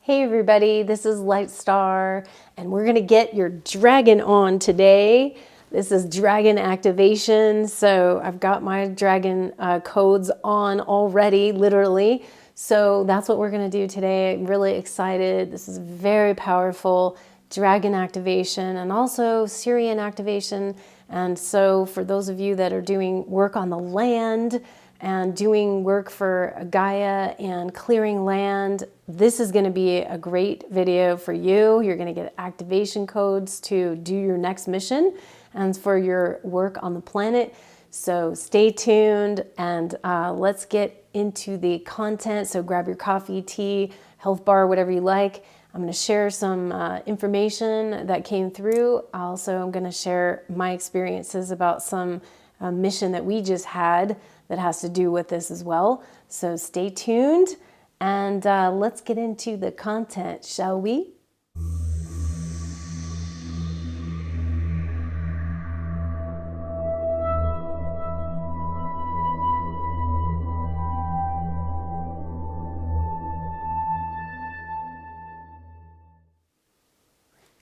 Hey everybody, this is LIGHTSTAR, and we're gonna get your dragon on today. This is dragon activation, so I've got my dragon codes on already, literally. So that's what we're gonna do today. I'm really excited. This is very powerful dragon activation and also Sirian activation. And so for those of you that are doing work on the land, and doing work for Gaia and clearing land, this is going to be a great video for you. You're going to get activation codes to do your next mission and for your work on the planet. So stay tuned and let's get into the content. So grab your coffee, tea, health bar, whatever you like. I'm going to share some information that came through. Also, I'm going to share my experiences about some mission that we just had that has to do with this as well. So stay tuned and let's get into the content, shall we?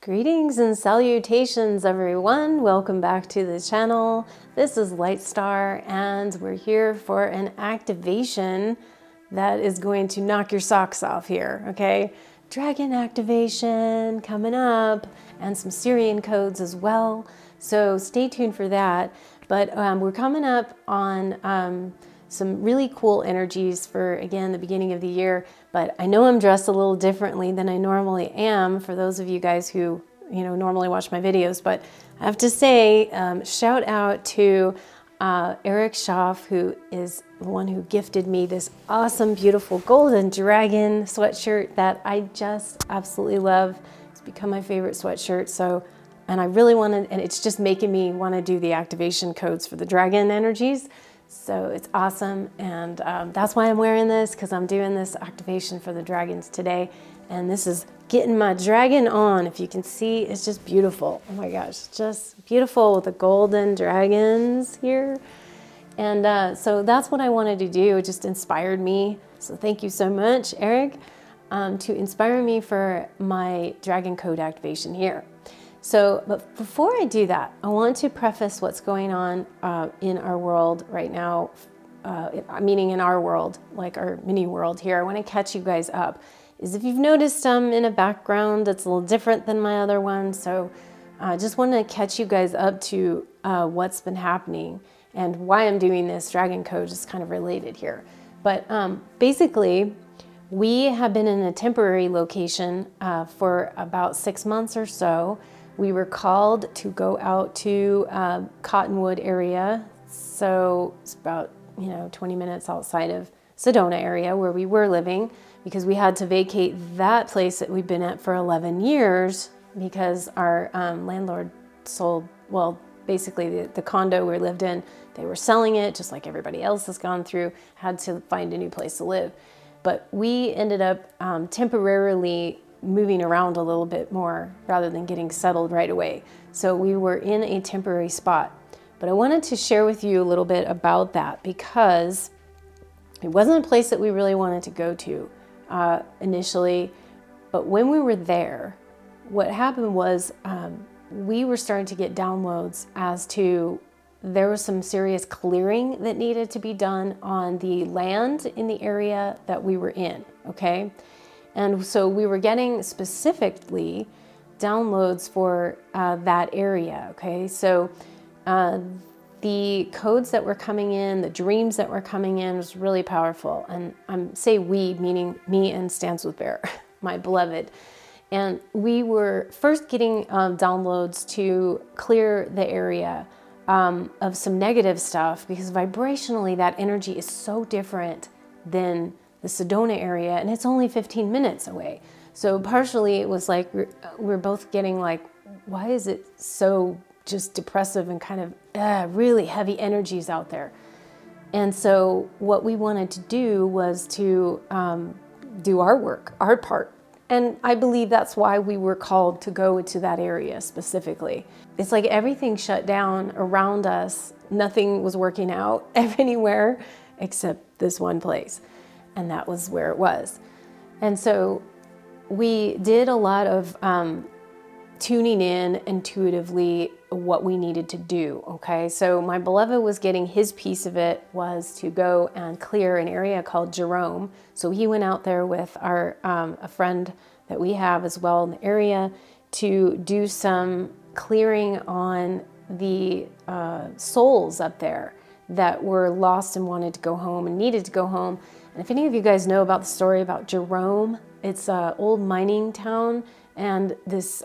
Greetings and salutations, everyone. Welcome back to the channel. This is LIGHTSTAR, and we're here for an activation that is going to knock your socks off here, okay? Dragon activation coming up, and some Sirian codes as well. So stay tuned for that. But we're coming up on some really cool energies for, again, the beginning of the year. But I know I'm dressed a little differently than I normally am for those of you guys who, normally watch my videos. But I have to say, shout out to Eric Schaff, who is the one who gifted me this awesome, beautiful golden dragon sweatshirt that I just absolutely love. It's become my favorite sweatshirt. So, and I really wanted, and it's just making me want to do the activation codes for the dragon energies. So it's awesome, and that's why I'm wearing this, because I'm doing this activation for the dragons today. And this is getting my dragon on. If you can see, it's just beautiful. Oh my gosh, just beautiful with the golden dragons here. And so that's what I wanted to do. It just inspired me. So thank you so much, Eric, to inspire me for my dragon code activation here. So, but before I do that, I want to preface what's going on in our world right now, meaning in our world, like our mini world here. I want to catch you guys up. Is if you've noticed in a background that's a little different than my other one. So I just want to catch you guys up to what's been happening and why I'm doing this. Dragon code is kind of related here. But basically, we have been in a temporary location for about 6 months or so. We were called to go out to Cottonwood area. So it's about, 20 minutes outside of Sedona area where we were living, because we had to vacate that place that we've been at for 11 years because our landlord sold, well, basically the condo we lived in, they were selling it just like everybody else has gone through, had to find a new place to live. But we ended up temporarily moving around a little bit more rather than getting settled right away. So we were in a temporary spot. But I wanted to share with you a little bit about that because it wasn't a place that we really wanted to go to initially. But when we were there, what happened was we were starting to get downloads as to there was some serious clearing that needed to be done on the land in the area that we were in, okay? And so we were getting specifically downloads for that area, okay? So the codes that were coming in, the dreams that were coming in was really powerful. And I'm say we, meaning me and Stance with Bear, my beloved. And we were first getting downloads to clear the area of some negative stuff, because vibrationally that energy is so different than the Sedona area, and it's only 15 minutes away. So partially it was like we're both getting like, why is it so just depressive and kind of really heavy energies out there? And so what we wanted to do was to do our work, our part. And I believe that's why we were called to go into that area specifically. It's like everything shut down around us. Nothing was working out anywhere except this one place. And that was where it was. And so we did a lot of tuning in intuitively what we needed to do, okay? So my beloved was getting his piece of it was to go and clear an area called Jerome. So he went out there with our a friend that we have as well in the area to do some clearing on the souls up there that were lost and wanted to go home and needed to go home. And if any of you guys know about the story about Jerome, it's an old mining town, and this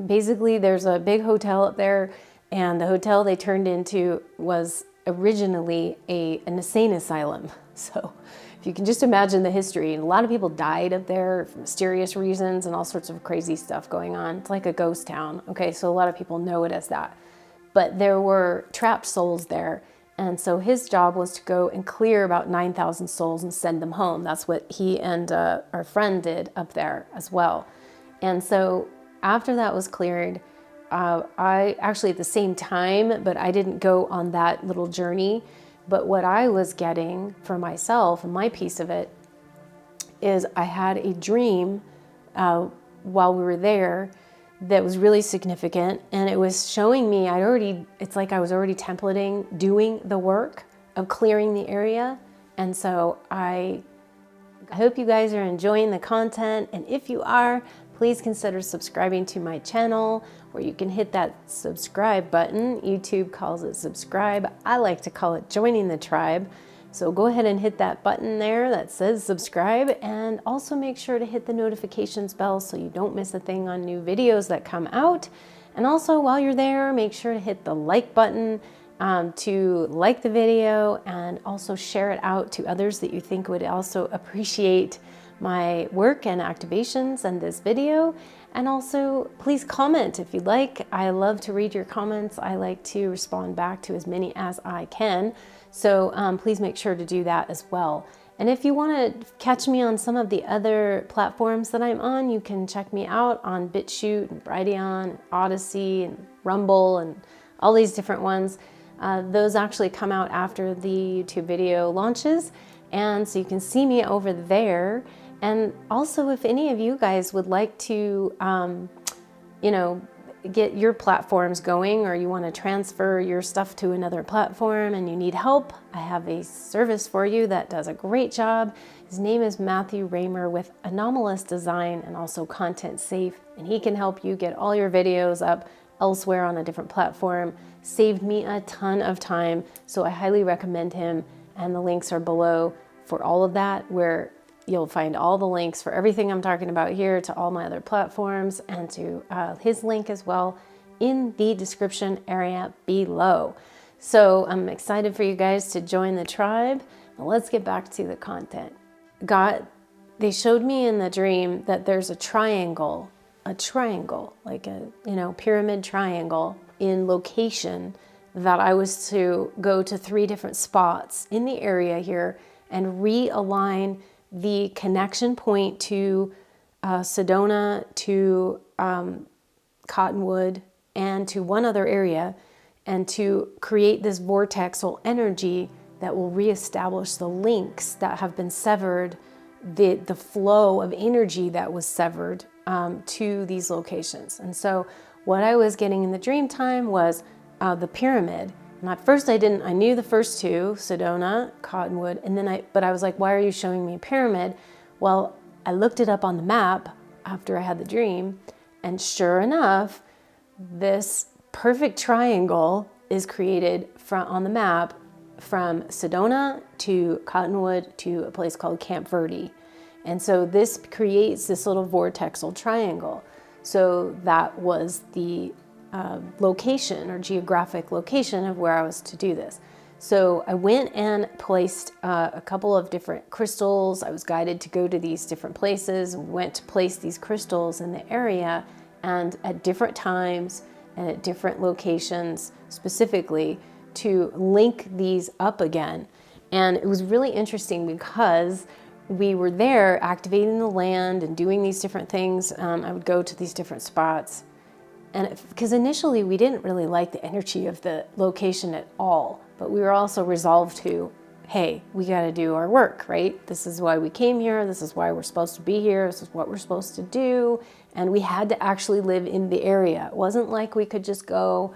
basically there's a big hotel up there, and the hotel they turned into was originally an insane asylum. So if you can just imagine the history, and a lot of people died up there for mysterious reasons and all sorts of crazy stuff going on. It's like a ghost town. Okay, so a lot of people know it as that. But there were trapped souls there. And so his job was to go and clear about 9,000 souls and send them home. That's what he and our friend did up there as well. And so after that was cleared, I actually at the same time, but I didn't go on that little journey. But what I was getting for myself and my piece of it is I had a dream while we were there that was really significant, and it was showing me it's like I was already templating doing the work of clearing the area. And so I hope you guys are enjoying the content, and if you are, please consider subscribing to my channel, where you can hit that subscribe button. YouTube calls it subscribe. I like to call it joining the tribe. So go ahead and hit that button there that says subscribe, and also make sure to hit the notifications bell so you don't miss a thing on new videos that come out. And also while you're there, make sure to hit the like button to like the video, and also share it out to others that you think would also appreciate my work and activations and this video. And also please comment if you'd like. I love to read your comments. I like to respond back to as many as I can. So please make sure to do that as well. And if you want to catch me on some of the other platforms that I'm on, you can check me out on BitChute and Brighteon, and Odyssey and Rumble and all these different ones. Those actually come out after the YouTube video launches. And so you can see me over there. And also, if any of you guys would like to, get your platforms going, or you want to transfer your stuff to another platform and you need help, I have a service for you that does a great job. His name is Matthew Raymer with Anomalist Design and also Content Safe, and he can help you get all your videos up elsewhere on a different platform. Saved me a ton of time, so I highly recommend him, and the links are below for all of that, where you'll find all the links for everything I'm talking about here to all my other platforms, and to his link as well in the description area below. So I'm excited for you guys to join the tribe. Now let's get back to the content. They showed me in the dream that there's a triangle, like a pyramid triangle in location, that I was to go to 3 different spots in the area here and realign the connection point to Sedona, to Cottonwood, and to one other area, and to create this vortexal energy that will reestablish the links that have been severed, the flow of energy that was severed to these locations. And so what I was getting in the dream time was the pyramid. And at first I knew the first 2, Sedona, Cottonwood, and then I was like, why are you showing me a pyramid? Well, I looked it up on the map after I had the dream, and sure enough, this perfect triangle is created on the map from Sedona to Cottonwood to a place called Camp Verde. And so this creates this little vortexal triangle. So that was the location or geographic location of where I was to do this. So I went and placed a couple of different crystals. I was guided to go to these different places and went to place these crystals in the area, and at different times and at different locations specifically, to link these up again. And it was really interesting because we were there activating the land and doing these different things. I would go to these different spots. And because initially we didn't really like the energy of the location at all, but we were also resolved to hey, we got to do our work, right? This is why we came here. This is why we're supposed to be here. This is what we're supposed to do. And we had to actually live in the area. It wasn't like we could just go,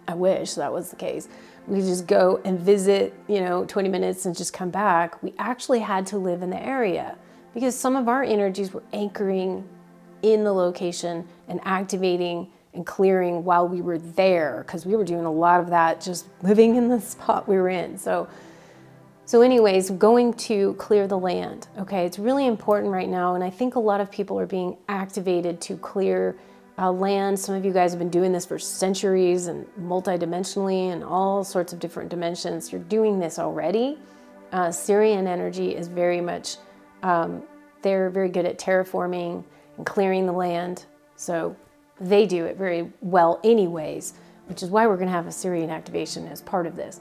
I wish that was the case. We could just go and visit, 20 minutes and just come back. We actually had to live in the area because some of our energies were anchoring in the location and activating and clearing while we were there, because we were doing a lot of that just living in the spot we were in. So anyways, going to clear the land. Okay, it's really important right now, and I think a lot of people are being activated to clear land. Some of you guys have been doing this for centuries and multidimensionally and all sorts of different dimensions. You're doing this already. Sirian energy is very much, they're very good at terraforming and clearing the land. So they do it very well anyways, which is why we're going to have a Sirian activation as part of this.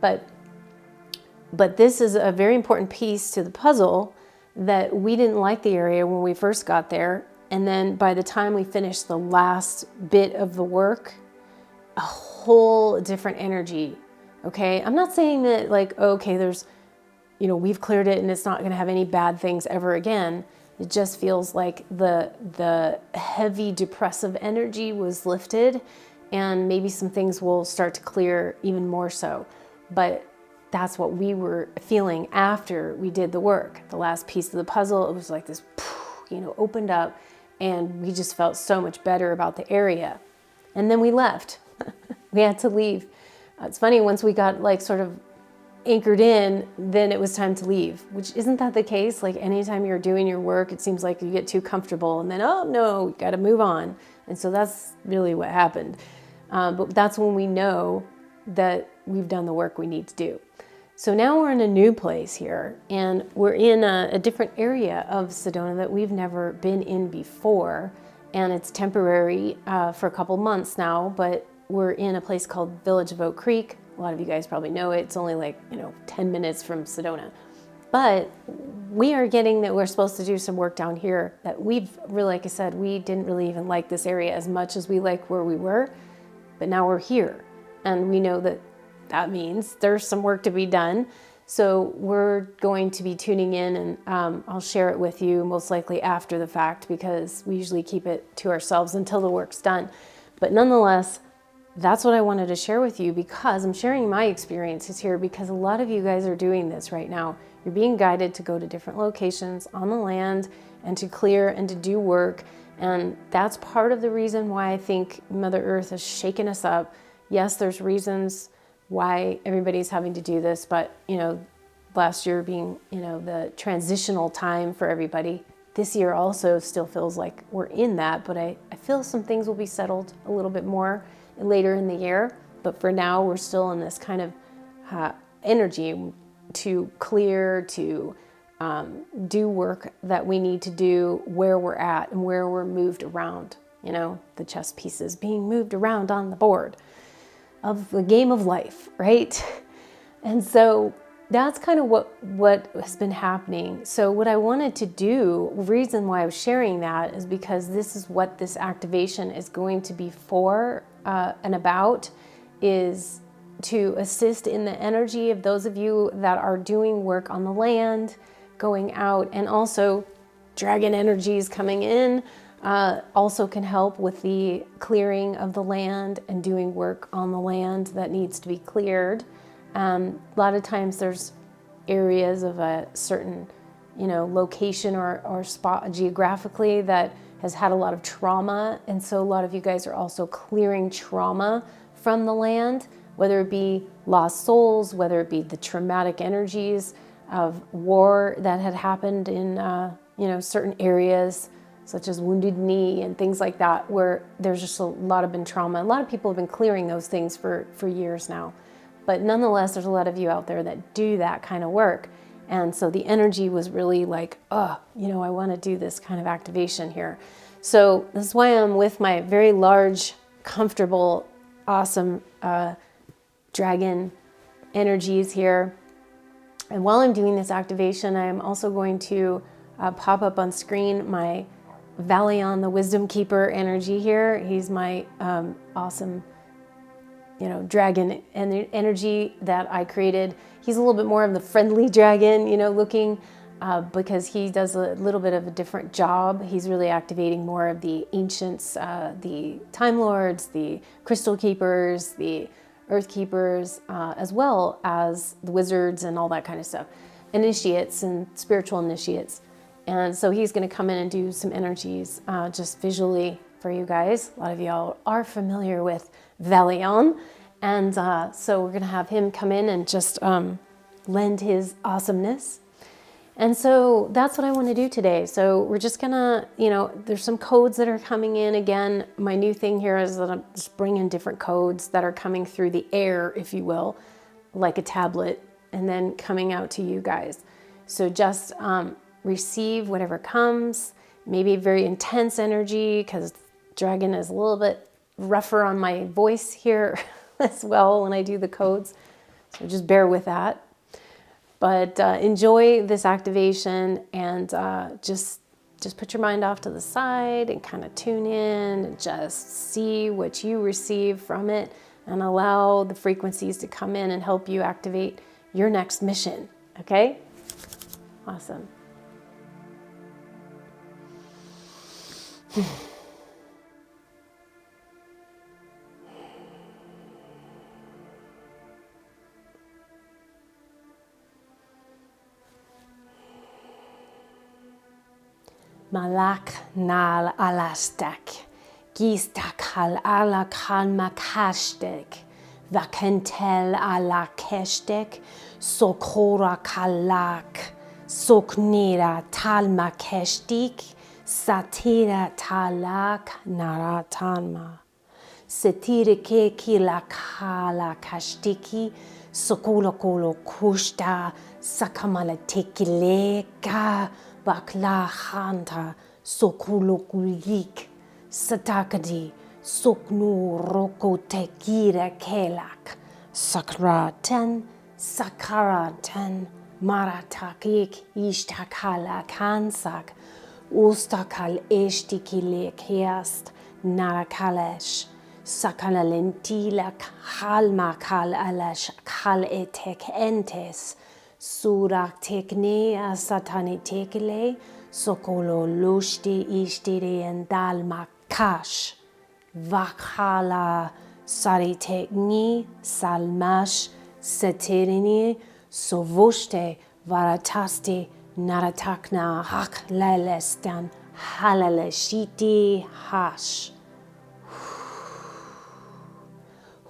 But this is a very important piece to the puzzle that we didn't like the area when we first got there. And then by the time we finished the last bit of the work, a whole different energy. Okay. I'm not saying that like, okay, there's, we've cleared it and it's not going to have any bad things ever again. It just feels like the heavy depressive energy was lifted, and maybe some things will start to clear even more so. But that's what we were feeling after we did the work. The last piece of the puzzle, it was like this, opened up, and we just felt so much better about the area. And then we left. We had to leave. It's funny, once we got like sort of anchored in, then it was time to leave, which isn't that the case? Like anytime you're doing your work, it seems like you get too comfortable and then, oh no, we got to move on. And so that's really what happened. But that's when we know that we've done the work we need to do. So now we're in a new place here, and we're in a different area of Sedona that we've never been in before. And it's temporary for a couple months now, but we're in a place called Village of Oak Creek. A lot of you guys probably know it. It's only like, 10 minutes from Sedona. But we are getting that we're supposed to do some work down here that we've really, like I said, we didn't really even like this area as much as we like where we were. But now we're here, and we know that means there's some work to be done. So we're going to be tuning in, and I'll share it with you most likely after the fact, because we usually keep it to ourselves until the work's done. But nonetheless, that's what I wanted to share with you, because I'm sharing my experiences here, because a lot of you guys are doing this right now. You're being guided to go to different locations on the land and to clear and to do work. And that's part of the reason why I think Mother Earth has shaken us up. Yes, there's reasons why everybody's having to do this, but last year being the transitional time for everybody, this year also still feels like we're in that, but I feel some things will be settled a little bit more later in the year. But for now, we're still in this kind of energy to clear, to do work that we need to do where we're at and where we're moved around, the chess pieces being moved around on the board of the game of life, right? And so that's kind of what has been happening. So what I wanted to do, the reason why I was sharing that is because this is what this activation is going to be for and about, is to assist in the energy of those of you that are doing work on the land, going out, and also dragon energies coming in also can help with the clearing of the land and doing work on the land that needs to be cleared. A lot of times there's areas of a certain, location or spot geographically that has had a lot of trauma. And so a lot of you guys are also clearing trauma from the land, whether it be lost souls, whether it be the traumatic energies of war that had happened in, certain areas, such as Wounded Knee and things like that, where there's just a lot of been trauma. A lot of people have been clearing those things for years now. But nonetheless, there's a lot of you out there that do that kind of work. And so the energy was really like, I want to do this kind of activation here. So this is why I'm with my very large, comfortable, awesome dragon energies here. And while I'm doing this activation, I'm also going to pop up on screen my Valion, the Wisdom Keeper energy here. He's my awesome dragon energy that I created. He's a little bit more of the friendly dragon, looking, because he does a little bit of a different job. He's really activating more of the ancients, the Time Lords, the Crystal Keepers, the Earth Keepers, as well as the wizards and all that kind of stuff. Initiates and spiritual initiates. And so he's going to come in and do some energies just visually for you guys. A lot of y'all are familiar with Valion. And so we're going to have him come in and just lend his awesomeness. And so that's what I want to do today. So we're just going to, there's some codes that are coming in. Again, my new thing here is that I'm just bringing different codes that are coming through the air, if you will, like a tablet, and then coming out to you guys. So just receive whatever comes, maybe very intense energy, because dragon is a little bit rougher on my voice here as well when I do the codes. So just bear with that. But enjoy this activation, and just put your mind off to the side and kind of tune in and just see what you receive from it, and allow the frequencies to come in and help you activate your next mission. Okay? Awesome. Malak nal alastek, gistakal ala kalmakashtek, vakentel ala keshtek, sokora kalak, soknira talmakeshtik, satira talak naratanma. Setirike kilakala kashtiki, sokolokolo kushta, sakamala tekileka, bakla hanta, sokolokulik, satakadi, soknu roko tekira kelak, sakratan, sakaratan, maratakik ishtakala kansak, ustakal eshtikile keast, narakalesh, sakalalentilac halmakal alash kal etek entes, surak teknea satani tekele, sokolo lushti ishtiri and dalmakash, vakhala saritekni salmash satirini, sovushte varatasti naratakna hak lalestan halaleshiti hash.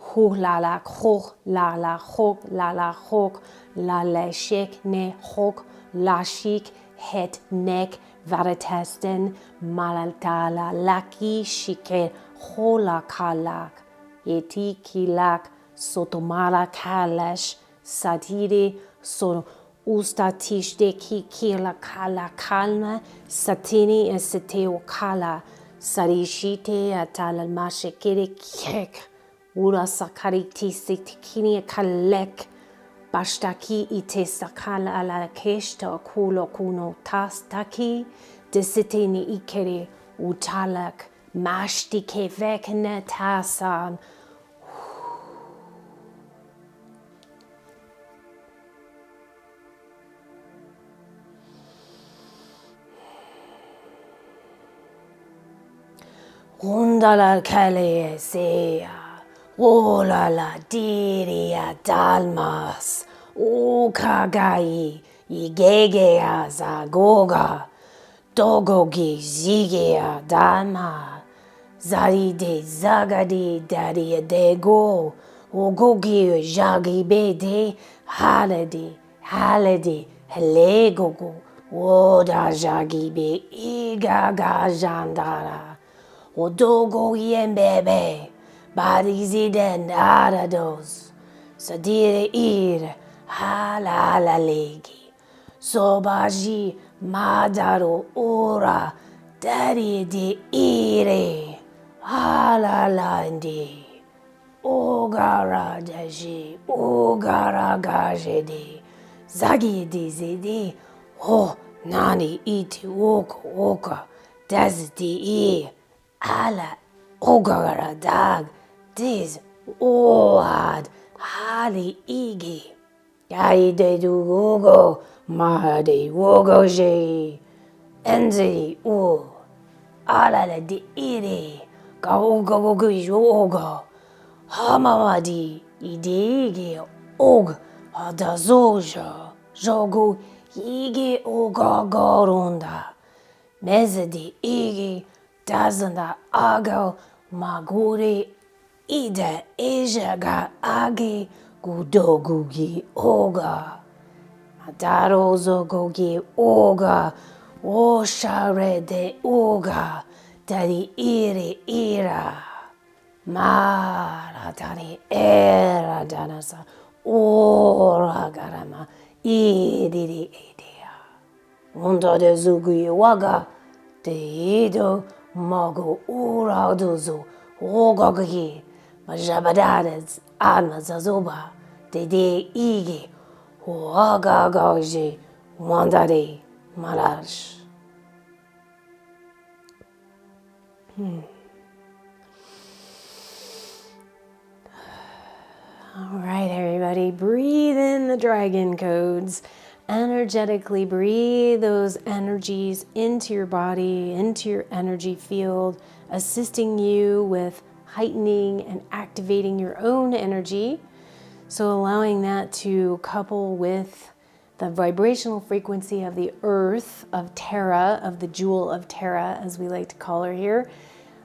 Ho la la ho la la ho la la ho la la shek ne hok la shik het nek varitesten malaltala laki shike hola kalak eti kilak sotomara kalash satire so ustatishte ki kila kala kalma satini esiteo kala sarishite atal mashikere kek ura sakariti sitikini kalek bashtaki ite sakala ala keshta kulo kuno tastaki desitini ikere utalak mashtike vekne tasan. Rundala kale sea, ola la diria dalmas, o kagai, igegea zagoga, dogogi zigea dalma, zaride zagadi daria dego, ogogi jagi bede, halede, helegogo, oda jagi be igaga jandara. Odogo yembebe, bariziden arados, sadire ir, halalalegi, sobaji madaro ora, dari de ire, halalandi, ogara daji, ogara gajedi, zagi dizidi, oh, nani iti oka, dazdi e. Ala ogara dag, diz Oad, Hali Igi, Yaide Dugo, Mahadi Wogoji, Enzi U, Alala di Iri, Gaugo Yoga, Hamamadi, Idigi, Og, Adazoja, Jogo, Igi Oga Gorunda, Mezedi Igi, Dazanda Ago, Maguri, Ida Ejaga Agi, Gudogugi Oga, Adaro Zogogi Oga, Oshare de Oga, Daddy Iri Ira. Mara dani era danasa ora garama idiri idea. Unda de zugu waga de ido mago ura duzu ogagi majabadades alma zazuba de igi waga gaji wandari malash. All right, everybody, breathe in the dragon codes. Energetically breathe those energies into your body, into your energy field, assisting you with heightening and activating your own energy. So allowing that to couple with the vibrational frequency of the earth, of Terra, of the jewel of Terra, as we like to call her here,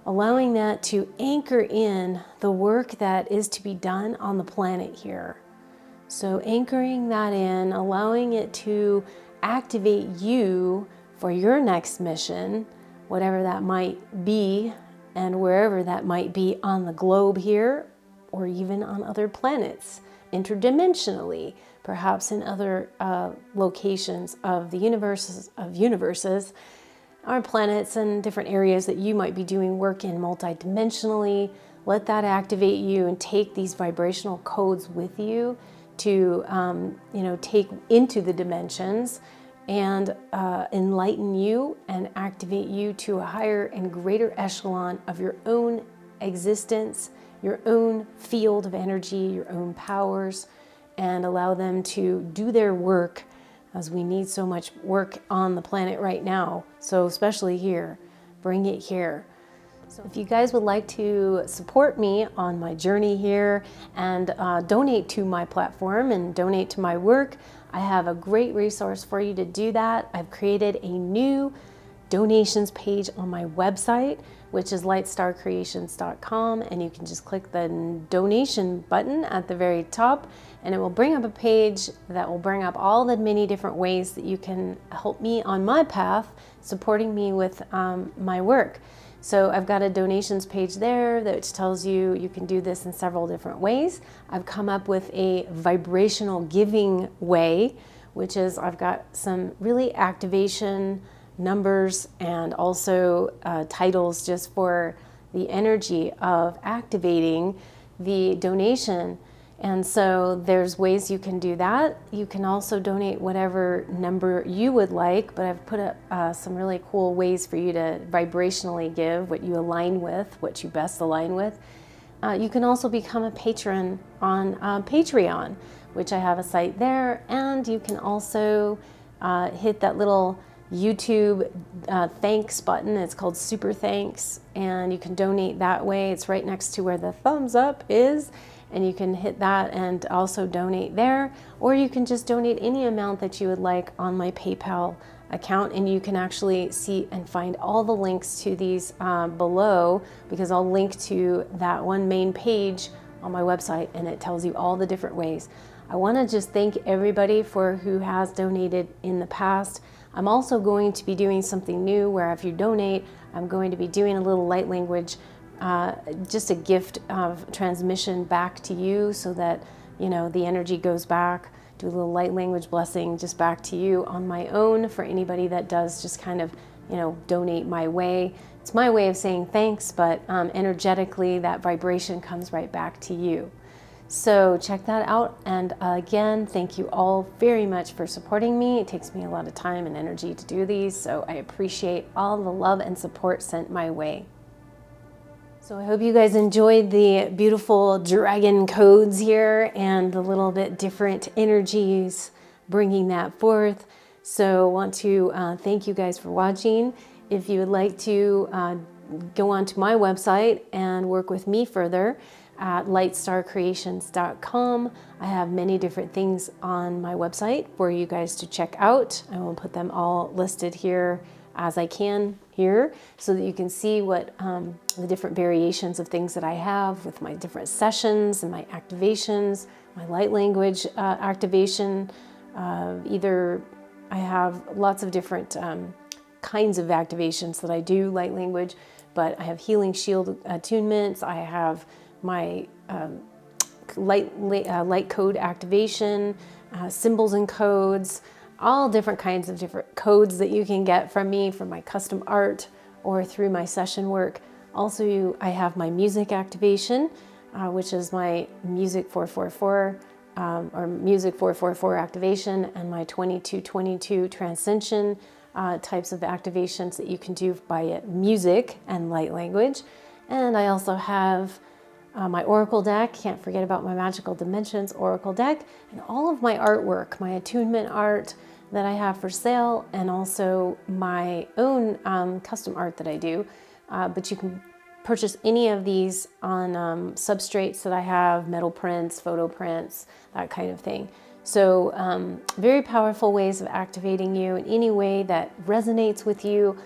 allowing that to anchor in the work that is to be done on the planet here. So anchoring that in, allowing it to activate you for your next mission, whatever that might be, and wherever that might be on the globe here, or even on other planets, interdimensionally, perhaps in other locations of the universes, our planets and different areas that you might be doing work in multidimensionally. Let that activate you and take these vibrational codes with you to, take into the dimensions and enlighten you and activate you to a higher and greater echelon of your own existence, your own field of energy, your own powers, and allow them to do their work, as we need so much work on the planet right now. So especially here, bring it here. So if you guys would like to support me on my journey here and donate to my platform and donate to my work, I have a great resource for you to do that. I've created a new donations page on my website, which is lightstarcreations.com, and you can just click the donation button at the very top, and it will bring up a page that will bring up all the many different ways that you can help me on my path, supporting me with my work. So I've got a donations page there that tells you you can do this in several different ways. I've come up with a vibrational giving way, which is I've got some really activation numbers and also titles just for the energy of activating the donation. And so there's ways you can do that. You can also donate whatever number you would like, but I've put up some really cool ways for you to vibrationally give what you align with, what you best align with. You can also become a patron on Patreon, which I have a site there, and you can also hit that little YouTube thanks button. It's called Super Thanks, and you can donate that way. It's right next to where the thumbs up is, and you can hit that and also donate there, or you can just donate any amount that you would like on my PayPal account, and you can actually see and find all the links to these below, because I'll link to that one main page on my website, and it tells you all the different ways. I want to just thank everybody for who has donated in the past. I'm also going to be doing something new where if you donate, I'm going to be doing a little light language, just a gift of transmission back to you, so that the energy goes back. Do a little light language blessing just back to you on my own for anybody that does just kind of donate my way. It's my way of saying thanks, but energetically that vibration comes right back to you. So check that out, and again, thank you all very much for supporting me. It takes me a lot of time and energy to do these, so I appreciate all the love and support sent my way. So I hope you guys enjoyed the beautiful dragon codes here and the little bit different energies bringing that forth. So I want to thank you guys for watching. If you would like to go onto my website and work with me further at LIGHTSTARCreations.com. I have many different things on my website for you guys to check out. I will put them all listed here as I can here so that you can see what the different variations of things that I have with my different sessions and my activations, my light language activation. Either I have lots of different kinds of activations that I do light language, but I have healing shield attunements. I have my light code activation, symbols and codes, all different kinds of different codes that you can get from me for my custom art or through my session work. Also, I have my music activation, which is my music 444 or music 444 activation, and my 2222 transcension types of activations that you can do by music and light language. And I also have my Oracle deck, can't forget about my Magical Dimensions Oracle deck, and all of my artwork, my attunement art that I have for sale, and also my own custom art that I do. But you can purchase any of these on substrates that I have, metal prints, photo prints, that kind of thing. So very powerful ways of activating you in any way that resonates with you.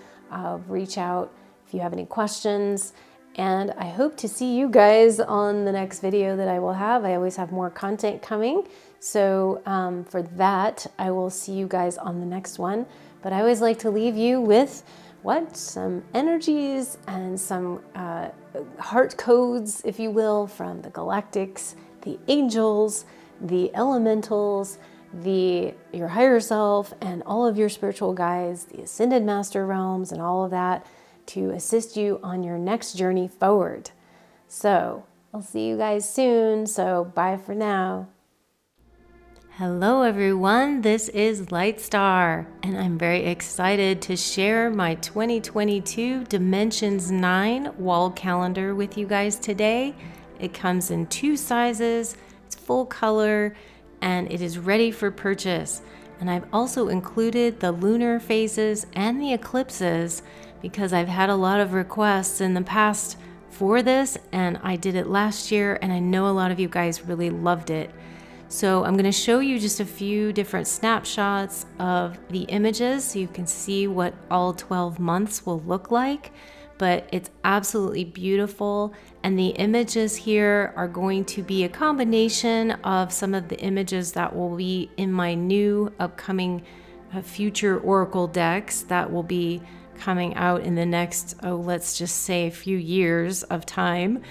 Reach out if you have any questions. And I hope to see you guys on the next video that I will have. I always have more content coming. So for that, I will see you guys on the next one. But I always like to leave you with some energies and some heart codes, if you will, from the galactics, the angels, the elementals, your higher self, and all of your spiritual guides, the ascended master realms, and all of that, to assist you on your next journey forward. So I'll see you guys soon. So bye for now. Hello everyone, this is LIGHTSTAR, and I'm very excited to share my 2022 Dimensions 9 wall calendar with you guys today. It comes in 2 sizes, it's full color, and it is ready for purchase. And I've also included the lunar phases and the eclipses because I've had a lot of requests in the past for this, and I did it last year, and I know a lot of you guys really loved it. So I'm going to show you just a few different snapshots of the images so you can see what all 12 months will look like. But it's absolutely beautiful, and the images here are going to be a combination of some of the images that will be in my new upcoming future oracle decks that will be coming out in the next, let's just say a few years of time.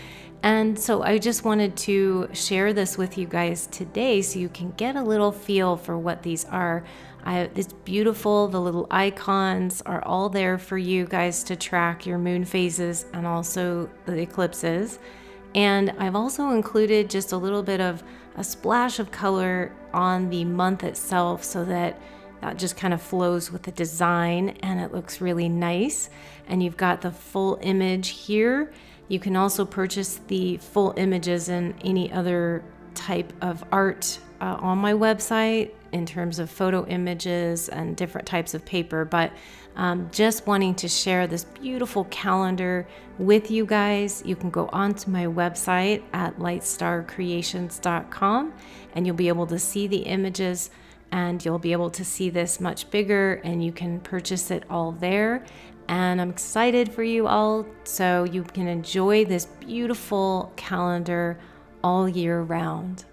And so I just wanted to share this with you guys today so you can get a little feel for what these are. It's beautiful. The little icons are all there for you guys to track your moon phases and also the eclipses. And I've also included just a little bit of a splash of color on the month itself so that just kind of flows with the design and it looks really nice. And you've got the full image here. You can also purchase the full images in any other type of art on my website in terms of photo images and different types of paper. But just wanting to share this beautiful calendar with you guys. You can go onto my website at LIGHTSTARCreations.com and you'll be able to see the images, and you'll be able to see this much bigger, and you can purchase it all there. And I'm excited for you all so you can enjoy this beautiful calendar all year round.